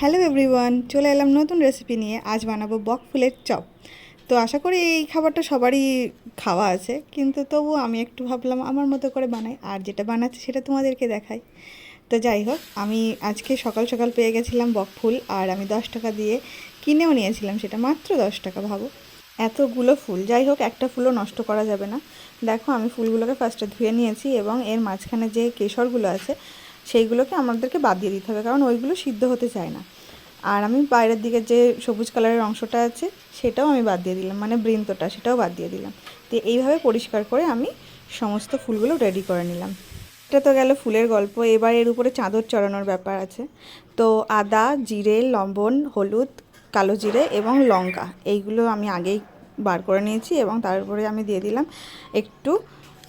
Hello everyone, চলে এলাম নতুন রেসিপি নিয়ে। আজ বানাবো বক ফুলের চপ। তো আশা করি এই খাবারটা সবারই খাওয়া আছে, কিন্তু তবু আমি একটু ভাবলাম আমার মতো করে বানাই, আর যেটা বানাচ্ছি সেটা তোমাদেরকে দেখাই। তো যাই হোক, আমি আজকে সকাল সকাল পেয়ে গেছিলাম বক ফুল, আর আমি 10 টাকা দিয়ে কিনেও নিয়েছিলাম, সেটা মাত্র 10 টাকা। ভাবো, এতগুলো ফুল। যাই হোক, একটা ফুলও নষ্ট করা যাবে না। দেখো, আমি ফুলগুলোকে ফার্স্টে ধুয়ে নিয়েছি, এবং এর মাঝখানে যে কেশরগুলো আছে সেইগুলোকে আমাদেরকে বাদ দিয়ে দিতে হবে, কারণ ওইগুলো সিদ্ধ হতে চায় না। আর আমি বাইরের দিকে যে সবুজ কালারের অংশটা আছে সেটাও আমি বাদ দিয়ে দিলাম, মানে বৃন্তটা, সেটাও বাদ দিয়ে দিলাম। তো এইভাবে পরিষ্কার করে আমি সমস্ত ফুলগুলো রেডি করে নিলাম। এটা তো গেল ফুলের গল্প। এবার এর উপরে চাদর চড়ানোর ব্যাপার আছে। তো আদা, জিরে, লবণ, হলুদ, কালো জিরে এবং লঙ্কা, এইগুলো আমি আগেই বার করে নিয়েছি, এবং তারপরে আমি দিয়ে দিলাম একটু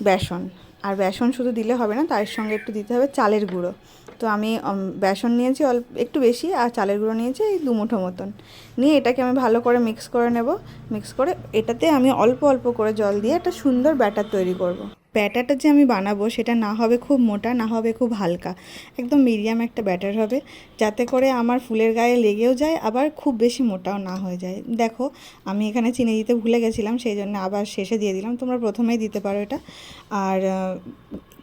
বেসন। আর বেসন শুধু দিলে হবে না, তার সঙ্গে একটু দিতে হবে চালের গুঁড়ো। তো আমি বেসন নিয়েছি অল্প একটু বেশি, আর চালের গুঁড়ো নিয়েছি এই 2 মুঠো মতন। নিয়ে এটাকে আমি ভালো করে মিক্স করে নেব। মিক্স করে এটাতে আমি অল্প অল্প করে জল দিয়ে একটা সুন্দর ব্যাটার তৈরি করব। ব্যাটারটা যে আমি বানাবো সেটা না হবে খুব মোটা, না হবে খুব হালকা, একদম মিডিয়াম একটা ব্যাটার হবে, যাতে করে আমার ফুলের গায়ে লেগেও যায়, আবার খুব বেশি মোটাও না হয়ে যায়। দেখো, আমি এখানে চিনি দিতে ভুলে গেছিলাম, সেই জন্য আবার শেষে দিয়ে দিলাম। তোমরা প্রথমেই দিতে পারো এটা। আর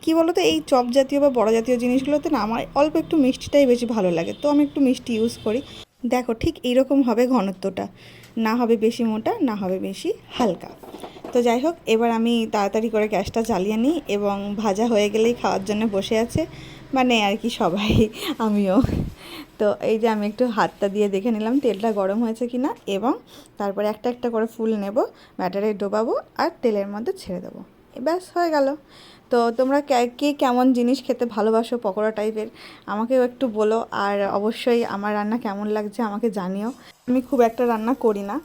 কী বলো তো, এই চপ জাতীয় বা বড় জাতীয় জিনিসগুলোতে না আমার অল্প একটু মিষ্টিটাই বেশি ভালো লাগে, তো আমি একটু মিষ্টি ইউজ করি। দেখো, ঠিক এইরকম হবে ঘনত্বটা, না হবে বেশি মোটা, না হবে বেশি হালকা। তো যাই হোক, এবার আমি তাড়াতাড়ি করে গ্যাসটা জ্বালিয়ে নিই, এবং ভাজা হয়ে গেলেই খাওয়ার জন্য বসে আছে, মানে আর কি সবাই, আমিও। তো এই যে আমি একটু হাতটা দিয়ে দেখে নিলাম তেলটা গরম হয়েছে কি না, এবং তারপরে একটা একটা করে ফুল নেব, ব্যাটারে ডোবাবো আর তেলের মধ্যে ছেড়ে দেবো। ব্যাস হয়ে গেল। তো তোমরা কে কেমন জিনিস খেতে ভালোবাসো পকোড়া টাইপের, আমাকেও একটু বলো। আর অবশ্যই আমার রান্না কেমন লাগছে আমাকে জানিও। আমি খুব একটা রান্না করি না,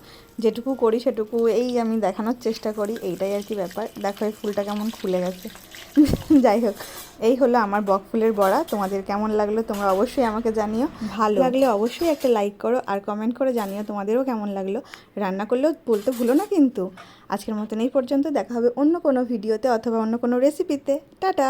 যেটুকু করি সেটুকু এই আমি দেখানোর চেষ্টা করি, এইটাই আর কি ব্যাপার। দেখো, এই ফুলটা কেমন খুলে গেছে। যাই হোক, এই হলো আমার বক ফুলের বড়া। তোমাদের কেমন লাগলো তোমরা অবশ্যই আমাকে জানিও। ভালো লাগলে অবশ্যই একটা লাইক করো, আর কমেন্ট করে জানিও তোমাদেরও কেমন লাগলো। রান্না করলেও বলতে ভুলো না কিন্তু। আজকের মতন এই পর্যন্ত, দেখা হবে অন্য কোনো ভিডিওতে অথবা অন্য কোনো রেসিপিতে। টাটা।